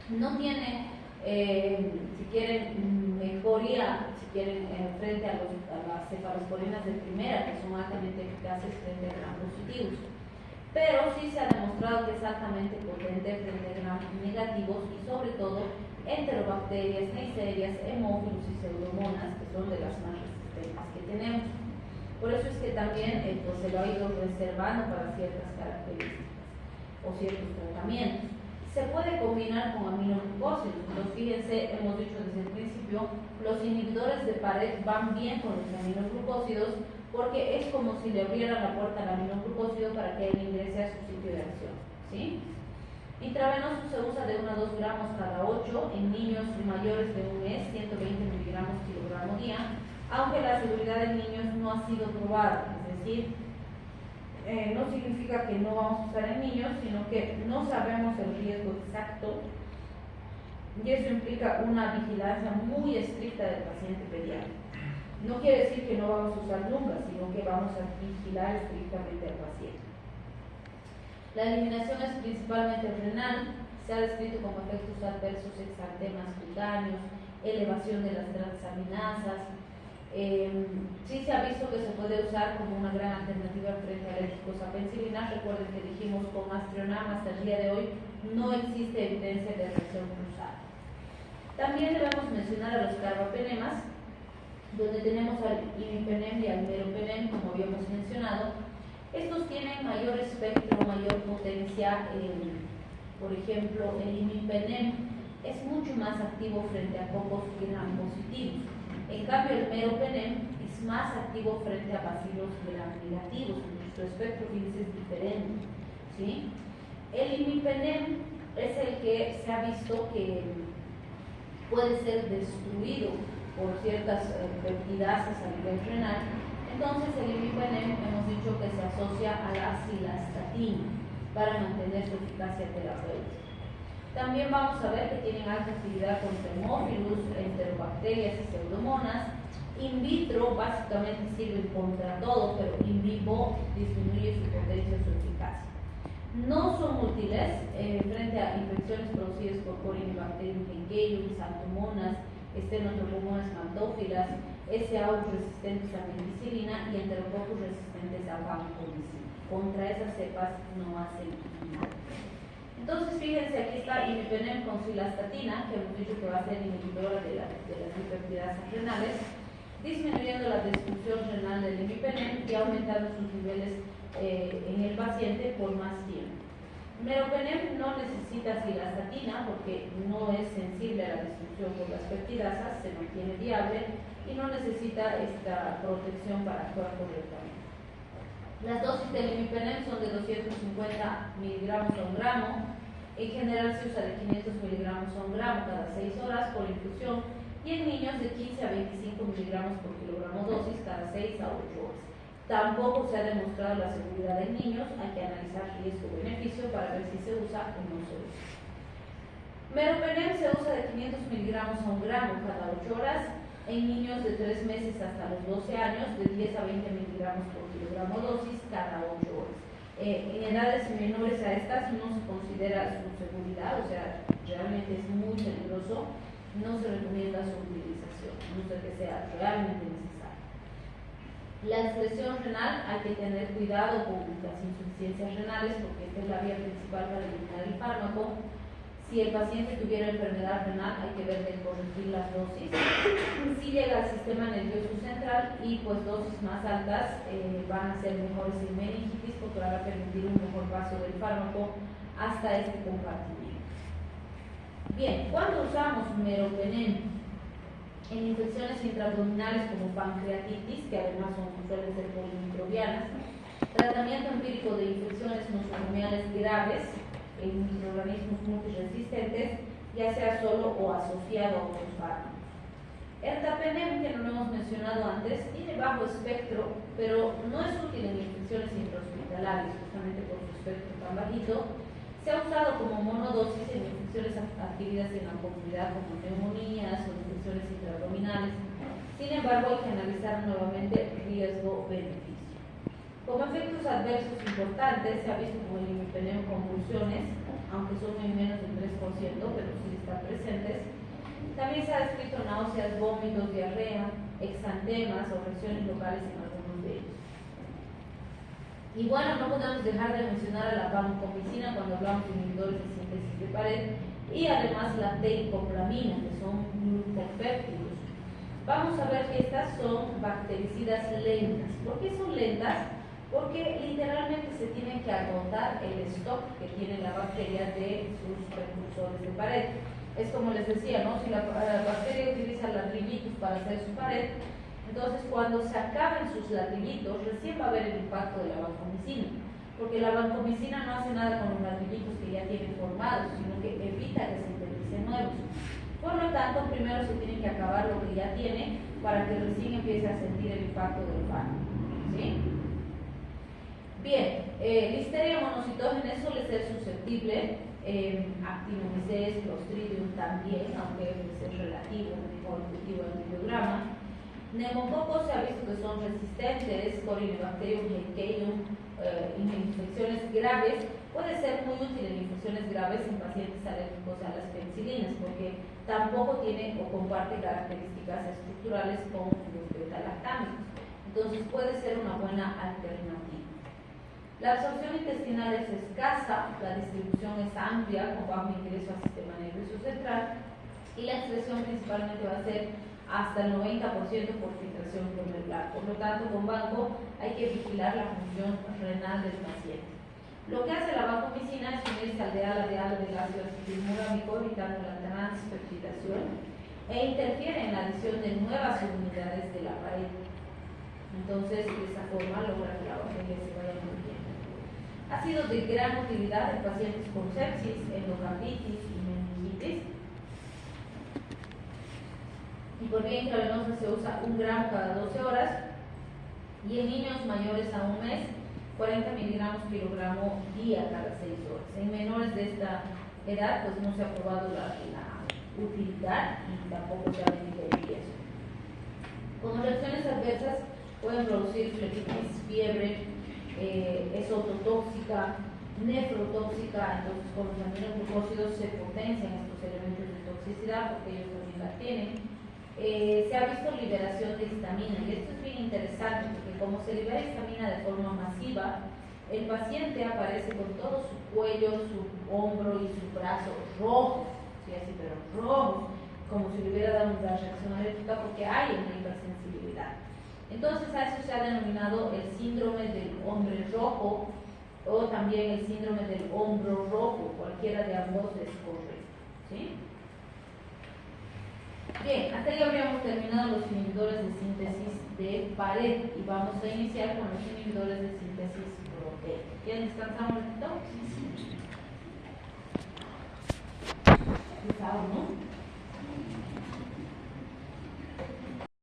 Speaker 1: no tiene, si quieren, mejoría, si quieren, frente a las cefalosporinas de primera, que son altamente eficaces frente a gram positivos. Pero sí se ha demostrado que es altamente potente frente a gram negativos y sobre todo enterobacterias, neiserias, hemófilos y pseudomonas, que son de las más resistentes que tenemos. Por eso es que también pues, se lo ha ido reservando para ciertas características o ciertos tratamientos. Se puede combinar con aminoglucósidos. Entonces, fíjense, hemos dicho desde el principio, los inhibidores de pared van bien con los aminoglucósidos porque es como si le abrieran la puerta al aminoglucósido para que él ingrese a su sitio de acción. ¿Sí? Intravenoso se usa de 1 a 2 gramos cada 8 en niños mayores de un mes, 120 miligramos kilogramo día, aunque la seguridad en niños no ha sido probada, es decir, no significa que no vamos a usar en niños, sino que no sabemos el riesgo exacto y eso implica una vigilancia muy estricta del paciente pediátrico. No quiere decir que no vamos a usar nunca, sino que vamos a vigilar estrictamente al paciente. La eliminación es principalmente renal, se ha descrito como efectos adversos exantemas cutáneos, elevación de las transaminasas. Sí se ha visto que se puede usar como una gran alternativa frente a alérgicos a penicilina. Recuerden que dijimos con aztreonam hasta el día de hoy no existe evidencia de reacción cruzada. También debemos mencionar a los carbapenemas, donde tenemos al imipenem y al meropenem, como habíamos mencionado. Estos tienen mayor espectro, mayor potencia. Por ejemplo, el imipenem es mucho más activo frente a cocos gram positivos. En cambio, el meropenem es más activo frente a bacilos gram negativos. Nuestro espectro físico es diferente. ¿Sí? El imipenem es el que se ha visto que puede ser destruido por ciertas peptidasas a nivel renal. Entonces el imipenem hemos dicho que se asocia a la cilastatina para mantener su eficacia terapéutica. También vamos a ver que tienen alta actividad contra hemófilos, enterobacterias y pseudomonas. In vitro básicamente sirven contra todo, pero in vivo disminuye su potencia y su eficacia. No son útiles frente a infecciones producidas por Corynebacterium meningium, Xanthomonas, Stenotropomonas maltófilas, S.aureus resistentes a penicilina y Enterococcus resistentes a vancomicina. Contra esas cepas no hacen nada. Entonces, fíjense, aquí está imipenem con cilastatina, que hemos dicho que va a ser inhibidora de las hiperpidasas renales, disminuyendo la destrucción renal del imipenem y aumentando sus niveles en el paciente por más tiempo. Meropenem no necesita cilastatina porque no es sensible a la destrucción por las peptidasas, se mantiene viable y no necesita esta protección para actuar correctamente. Las dosis del imipenem son de 250 miligramos a 1 gramo. En general se usa de 500 miligramos a 1 gramo cada 6 horas por infusión y en niños de 15 a 25 miligramos por kilogramo dosis cada 6 a 8 horas. Tampoco se ha demostrado la seguridad en niños, hay que analizar riesgo-beneficio para ver si se usa o no se usa. Meropenem se usa de 500 miligramos a 1 gramo cada 8 horas en niños de 3 meses hasta los 12 años, de 10 a 20 miligramos por kilogramo dosis cada 8 horas. En edades menores a estas no se considera su seguridad, o sea, realmente es muy peligroso, no se recomienda su utilización, a no ser que sea realmente necesario. La excreción renal, hay que tener cuidado con las insuficiencias renales porque esta es la vía principal para eliminar el fármaco. Si el paciente tuviera enfermedad renal, hay que ver de corregir las dosis. Si llega al sistema nervioso central y pues dosis más altas van a ser mejores en meningitis porque van a permitir un mejor paso del fármaco hasta este compartimiento. Bien, ¿cuándo usamos meropenem? En infecciones intraabdominales como pancreatitis, que además suelen ser polimicrobianas, tratamiento empírico de infecciones nosocomiales graves en microorganismos multiresistentes, ya sea solo o asociado a otros fármacos. Ertapenem, que no lo hemos mencionado antes, tiene bajo espectro, pero no es útil en infecciones intrahospitalarias, justamente por su espectro tan bajito. Se ha usado como monodosis en infecciones adquiridas en la comunidad como neumonías o infecciones intraabdominales. Sin embargo, hay que analizar nuevamente riesgo-beneficio. Como efectos adversos importantes, se ha visto como el imipenem convulsiones, aunque son en menos del 3%, pero sí están presentes. También se ha descrito náuseas, vómitos, diarrea, exantemas o reacciones locales en algunos de ellos. Y bueno, no podemos dejar de mencionar a la vancomicina cuando hablamos de inhibidores de síntesis de pared y además la teicoplamina, que son glucopéptidos. Vamos a ver que estas son bactericidas lentas. ¿Por qué son lentas? Porque literalmente se tiene que agotar el stock que tiene la bacteria de sus precursores de pared. Es como les decía, ¿no? Si la bacteria utiliza ladrillitos para hacer su pared, entonces cuando se acaben sus ladrillitos, recién va a haber el impacto de la vancomicina, porque la vancomicina no hace nada con los ladrillitos que ya tienen formados, sino que evita que se sinteticen nuevos. Por lo tanto, primero se tiene que acabar lo que ya tiene para que recién empiece a sentir el impacto del fármaco. ¿Sí? Bien, Listeria monocitógenes suele ser susceptible, Actinomyces, Clostridium también, aunque es relativo por objetivo del bibliograma. Neumococos se ha visto que son resistentes, Corynebacterium meningium, en infecciones graves. Puede ser muy útil en infecciones graves en pacientes alérgicos a las penicilinas, porque tampoco tiene o comparte características estructurales con los beta-lactámicos. Entonces puede ser una buena alternativa. La absorción intestinal es escasa, la distribución es amplia, con bajo ingreso al sistema nervioso central, y la excreción principalmente va a ser hasta el 90% por filtración glomerular. Por lo tanto, con banco hay que vigilar la función renal del paciente. Lo que hace la vancomicina es unirse al deal del ácido acetilmurámico, evitando la transpeptidación, e interfiere en la adición de nuevas subunidades de la pared. Entonces, de esa forma logra que la bacteria se vaya moviendo. Ha sido de gran utilidad en pacientes con sepsis, endocarditis y meningitis. Y por vía intravenosa se usa 1 gramo cada 12 horas y en niños mayores a 1 mes 40 miligramos kilogramo día cada 6 horas. En menores de esta edad pues no se ha probado la utilidad y tampoco se ha medido el riesgo. Como reacciones adversas pueden producir flebitis, fiebre, es ototóxica, nefrotóxica, entonces con los aminoglucósidos se potencian estos elementos de toxicidad porque ellos también la tienen. Se ha visto liberación de histamina y esto es bien interesante porque como se libera histamina de forma masiva, el paciente aparece con todo su cuello, su hombro y su brazo rojos, ¿sí? Así, pero rojos, como si le hubiera dado una reacción alérgica porque hay una hipersensibilidad. Entonces a eso se ha denominado el síndrome del hombre rojo o también el síndrome del hombro rojo, cualquiera de ambos es correcto, ¿sí? Bien, hasta ahí habríamos terminado los inhibidores de síntesis de pared y vamos a iniciar con los inhibidores de síntesis proteica. ¿Quieren descansar un ratito? Sí. ¿No?